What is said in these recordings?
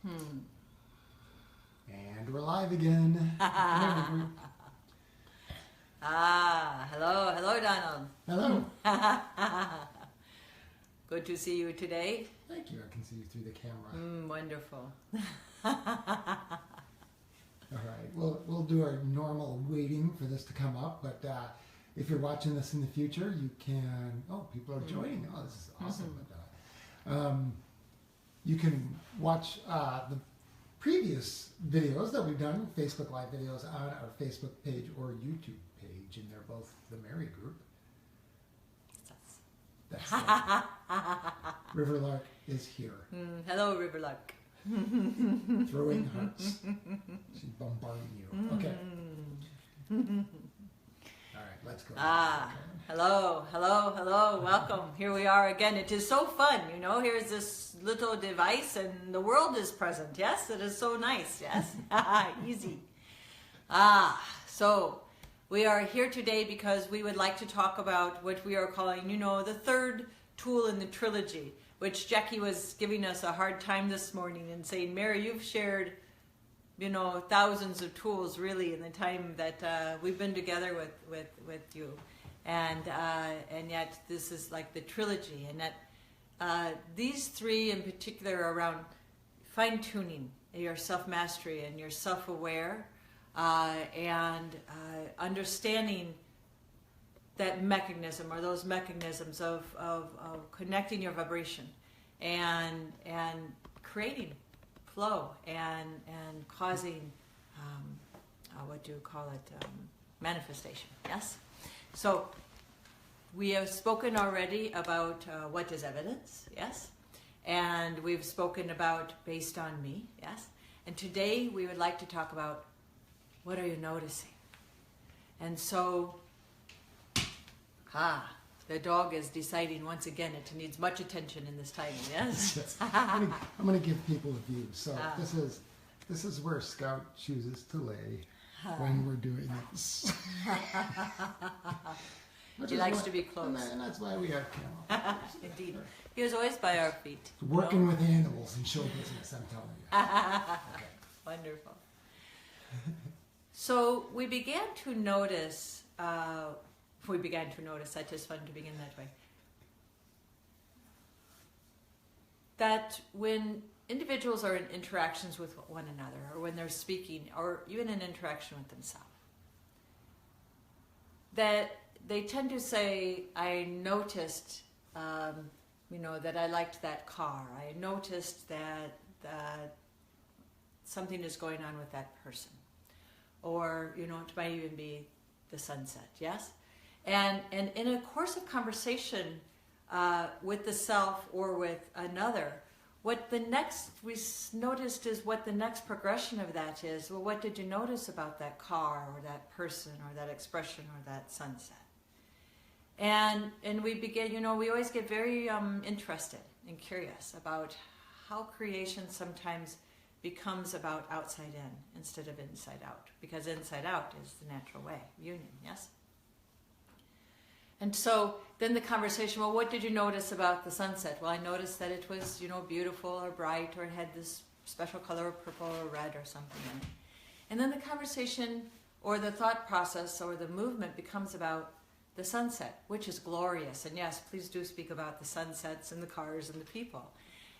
And we're live again. Hello, Donald. Hello. Good to see you today. Thank you. I can see you through the camera. Wonderful. All right. We'll do our normal waiting for this to come up, but if you're watching this in the future, you can. Oh, people are joining. Oh, this is awesome. But, you can watch the previous videos that we've done, Facebook Live videos, on our Facebook page or YouTube page, and they're both the Mary Group. That's Riverlark is here. Hello, Riverlark. Throwing hearts. She's bombarding you. Okay. All right, let's go. Hello. Welcome. Here we are again. It is so fun, you know. Here's this little device and the world is present. Yes, it is so nice. Yes. Easy. So we are here today because we would like to talk about what we are calling, you know, the third tool in the trilogy, which Jackie was giving us a hard time this morning and saying, Mary, you've shared, you know, thousands of tools really in the time that we've been together with you. And yet this is like the trilogy, and that these three in particular are around fine-tuning your self-mastery and your self-aware, and understanding that mechanism or those mechanisms of connecting your vibration and creating flow and causing what do you call it, manifestation. Yes. So we have spoken already about what is evidence. Yes. And we've spoken about based on me. Yes. And today we would like to talk about what are you noticing. And so the dog is deciding once again it needs much attention in this timing. Yes. Yes. I'm going to give people a view. So this is where Scout chooses to lay when we're doing this. He likes to be close. And that's why we have camera. Indeed. He was always by our feet. Working with animals in show business, I'm telling you. Okay. Wonderful. So we began to notice, that is fun to begin that way, that when individuals are in interactions with one another, or when they're speaking, or even in interaction with themselves, that they tend to say, I noticed, you know, that I liked that car. I noticed that something is going on with that person. Or, you know, it might even be the sunset, yes? And in a course of conversation with the self or with another, what the next we noticed is what the next progression of that is. Well, what did you notice about that car or that person or that expression or that sunset? And we begin, you know, we always get very interested and curious about how creation sometimes becomes about outside in instead of inside out, because inside out is the natural way, union, yes? And so then the conversation, well, what did you notice about the sunset? Well, I noticed that it was, you know, beautiful or bright, or it had this special color of purple or red or something in it. And then the conversation or the thought process or the movement becomes about the sunset, which is glorious. And yes, please do speak about the sunsets and the cars and the people.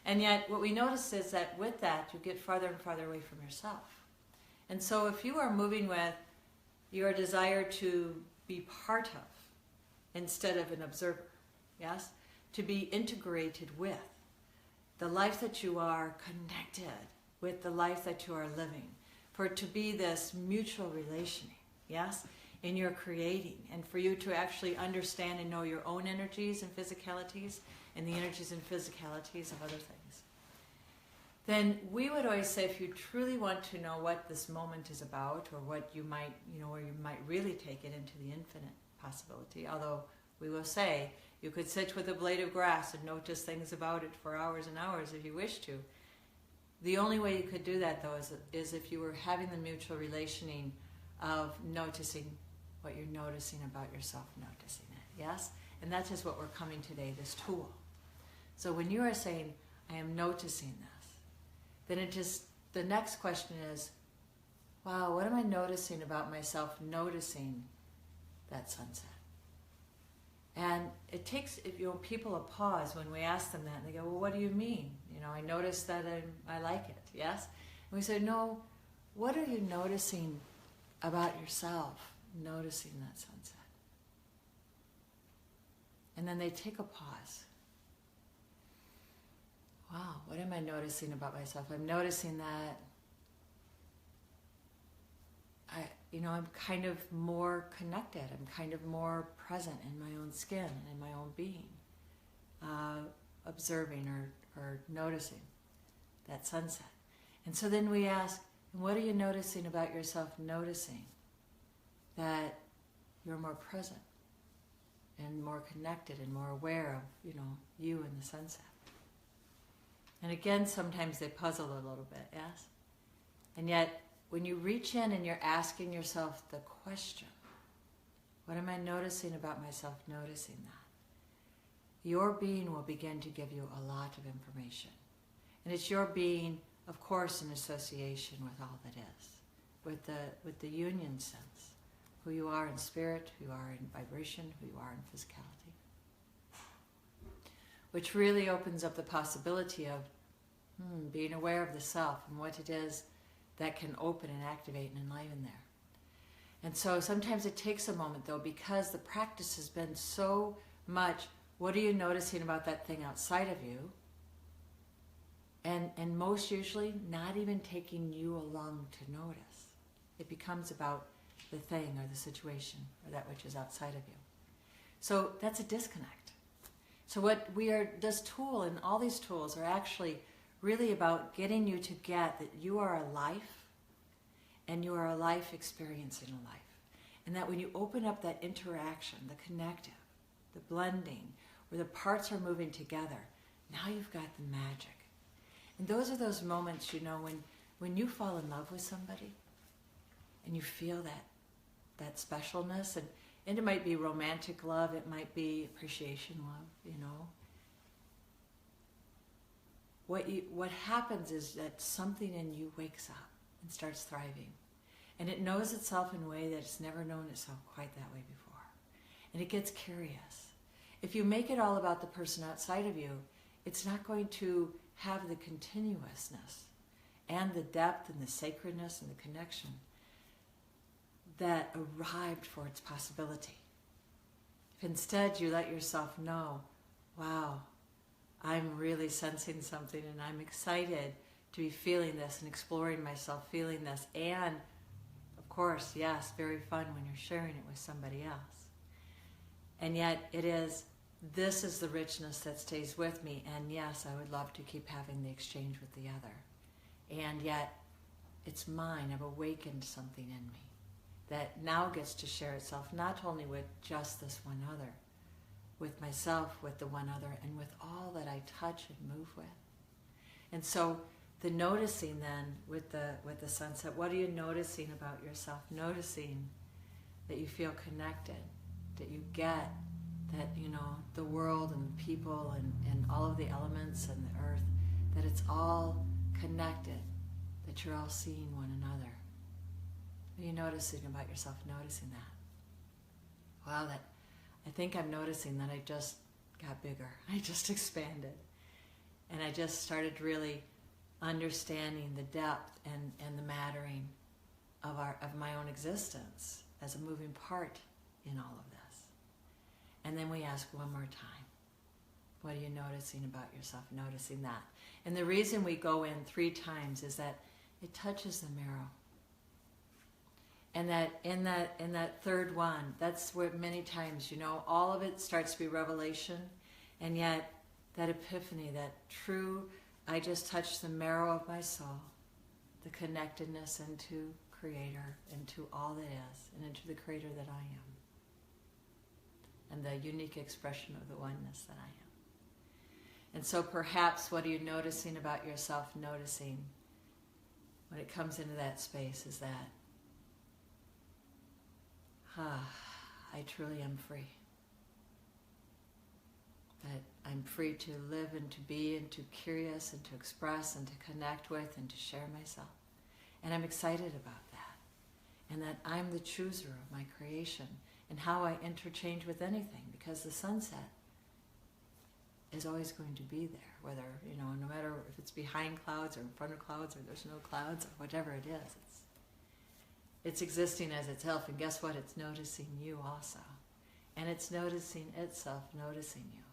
And yet what we notice is that with that, you get farther and farther away from yourself. And so if you are moving with your desire to be part of, instead of an observer, yes? To be integrated with the life that you are, connected with the life that you are living, for it to be this mutual relationing, yes? In your creating, and for you to actually understand and know your own energies and physicalities, and the energies and physicalities of other things. Then we would always say, if you truly want to know what this moment is about, or what you might, you know, or you might really take it into the infinite possibility, although we will say you could sit with a blade of grass and notice things about it for hours and hours if you wish to. The only way you could do that, though, is if you were having the mutual relationing of noticing what you're noticing about yourself, noticing it, yes? And that is what we're coming today, this tool. So when you are saying, I am noticing this, then the next question is, wow, what am I noticing about myself noticing that sunset? And it takes, people a pause when we ask them that, and they go, well, what do you mean? I notice that I like it, yes? And we say, no, what are you noticing about yourself noticing that sunset? And then they take a pause. Wow, what am I noticing about myself? I'm noticing that I'm kind of more connected. I'm kind of more present in my own skin and in my own being, observing or noticing that sunset. And so then we ask, what are you noticing about yourself noticing that you're more present and more connected and more aware of, you and the sunset? And again, sometimes they puzzle a little bit, yes? And yet, when you reach in and you're asking yourself the question, what am I noticing about myself noticing that? Your being will begin to give you a lot of information. And it's your being, of course, in association with all that is, with the union sense, who you are in spirit, who you are in vibration, who you are in physicality, which really opens up the possibility of being aware of the self and what it is that can open and activate and enliven there. And so sometimes it takes a moment, though, because the practice has been so much, what are you noticing about that thing outside of you? And most usually not even taking you along to notice. It becomes about the thing or the situation or that which is outside of you. So that's a disconnect. So what this tool and all these tools are actually really about getting you to get that you are a life and you are a life experiencing a life. And that when you open up that interaction, the connective, the blending, where the parts are moving together, now you've got the magic. And those are those moments, when you fall in love with somebody and you feel that specialness, and it might be romantic love, it might be appreciation love, What happens is that something in you wakes up and starts thriving. And it knows itself in a way that it's never known itself quite that way before. And it gets curious. If you make it all about the person outside of you, it's not going to have the continuousness and the depth and the sacredness and the connection that arrived for its possibility. If instead you let yourself know, wow, I'm really sensing something and I'm excited to be feeling this and exploring myself feeling this, and of course, yes, very fun when you're sharing it with somebody else. And yet this is the richness that stays with me, and yes, I would love to keep having the exchange with the other. And yet, it's mine. I've awakened something in me that now gets to share itself not only with just this one other, with myself, with the one other, and with all that I touch and move with. And so the noticing then with the sunset, what are you noticing about yourself? Noticing that you feel connected, that you get that, the world and people and all of the elements and the earth, that it's all connected, that you're all seeing one another. What are you noticing about yourself, noticing that? Wow, I think I'm noticing that I just got bigger. I just expanded. And I just started really understanding the depth and the mattering of my own existence as a moving part in all of this. And then we ask one more time, what are you noticing about yourself? Noticing that. And the reason we go in 3 times is that it touches the marrow. And that in that third one, that's where many times, all of it starts to be revelation, and yet that epiphany, that true, I just touched the marrow of my soul, the connectedness into Creator, into all that is, and into the Creator that I am, and the unique expression of the oneness that I am. And so perhaps what are you noticing about yourself, noticing when it comes into that space is that, I truly am free. That I'm free to live and to be and to curious and to express and to connect with and to share myself. And I'm excited about that. And that I'm the chooser of my creation and how I interchange with anything, because the sunset is always going to be there, whether, no matter if it's behind clouds or in front of clouds or there's no clouds or whatever it is. It's existing as itself, and guess what? It's noticing you also. And it's noticing itself noticing you.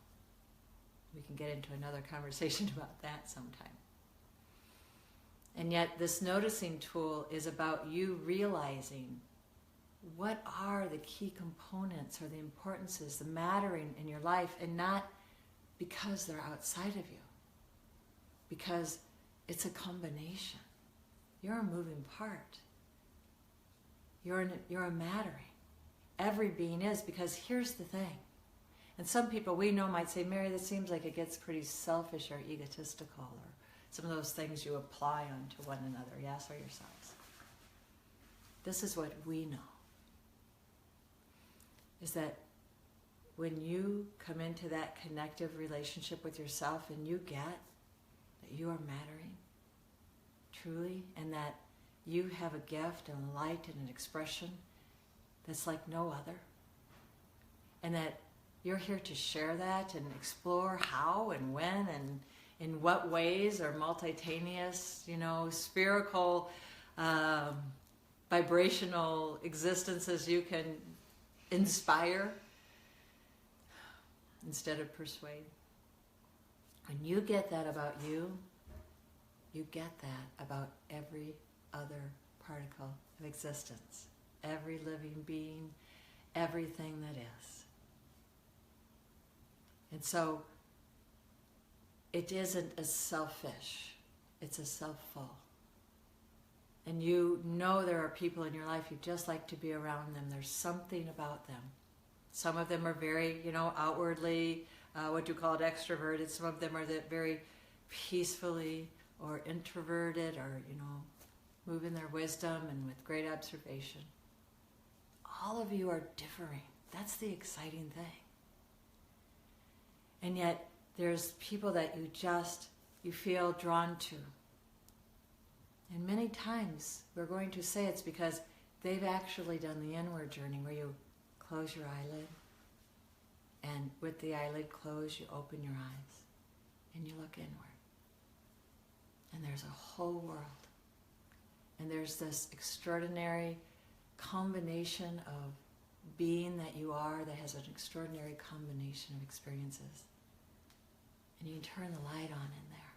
We can get into another conversation about that sometime. And yet this noticing tool is about you realizing what are the key components or the importances, the mattering in your life, and not because they're outside of you. Because it's a combination. You're a moving part. You're a mattering. Every being is, because here's the thing. And some people we know might say, Mary, this seems like it gets pretty selfish or egotistical, or some of those things you apply onto one another, yes, or yourselves. This is what we know, is that when you come into that connective relationship with yourself and you get that you are mattering, truly, and that you have a gift and a light and an expression that's like no other, and that you're here to share that and explore how and when and in what ways are multitaneous, spherical, vibrational existences you can inspire instead of persuade. When you get that about you, you get that about every other particle of existence, every living being, everything that is. And so it isn't a selfish, it's a self-full. And you know there are people in your life you just like to be around them. There's something about them. Some of them are very, outwardly, what you call it, extroverted. Some of them are very peacefully or introverted or, move in their wisdom and with great observation. All of you are differing. That's the exciting thing. And yet there's people that you feel drawn to. And many times we're going to say it's because they've actually done the inward journey where you close your eyelid, and with the eyelid closed you open your eyes and you look inward. And there's a whole world. And there's this extraordinary combination of being that you are that has an extraordinary combination of experiences. And you can turn the light on in there.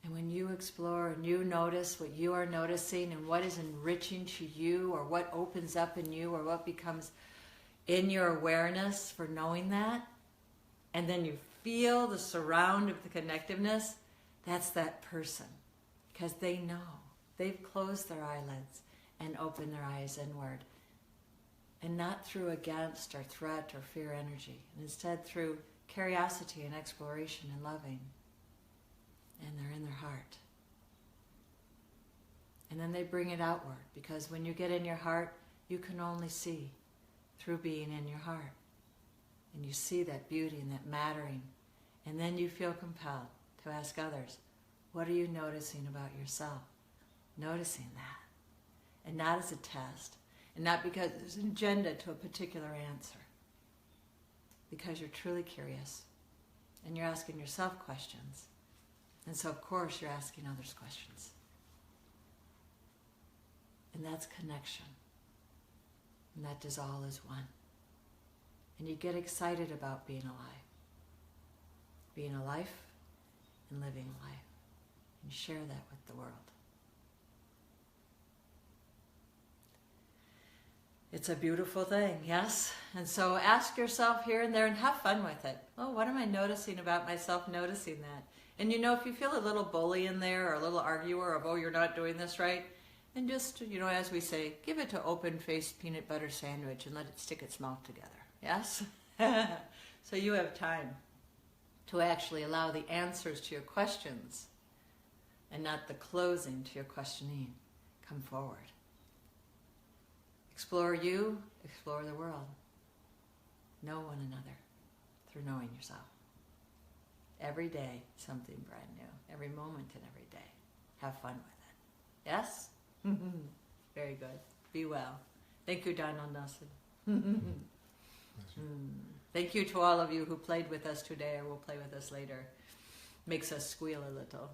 And when you explore and you notice what you are noticing and what is enriching to you, or what opens up in you, or what becomes in your awareness for knowing that, and then you feel the surround of the connectiveness, that's that person. Because they know. They've closed their eyelids and opened their eyes inward. And not through against or threat or fear energy. And instead through curiosity and exploration and loving. And they're in their heart. And then they bring it outward, because when you get in your heart, you can only see through being in your heart. And you see that beauty and that mattering. And then you feel compelled to ask others, what are you noticing about yourself? Noticing that. And not as a test. And not because there's an agenda to a particular answer. Because you're truly curious. And you're asking yourself questions. And so, of course, you're asking others questions. And that's connection. And that is all as one. And you get excited about being alive. Being a life and living a life. And share that with the world. It's a beautiful thing, yes? And so ask yourself here and there and have fun with it. Oh, what am I noticing about myself noticing that? And if you feel a little bully in there or a little arguer of, oh, you're not doing this right, then just, as we say, give it to open-faced peanut butter sandwich and let it stick its mouth together, yes? So you have time to actually allow the answers to your questions and not the closing to your questioning come forward. Explore you, explore the world. Know one another through knowing yourself. Every day, something brand new. Every moment and every day. Have fun with it. Yes? Very good. Be well. Thank you, Donald Nelson. Thank you to all of you who played with us today or will play with us later. Makes us squeal a little.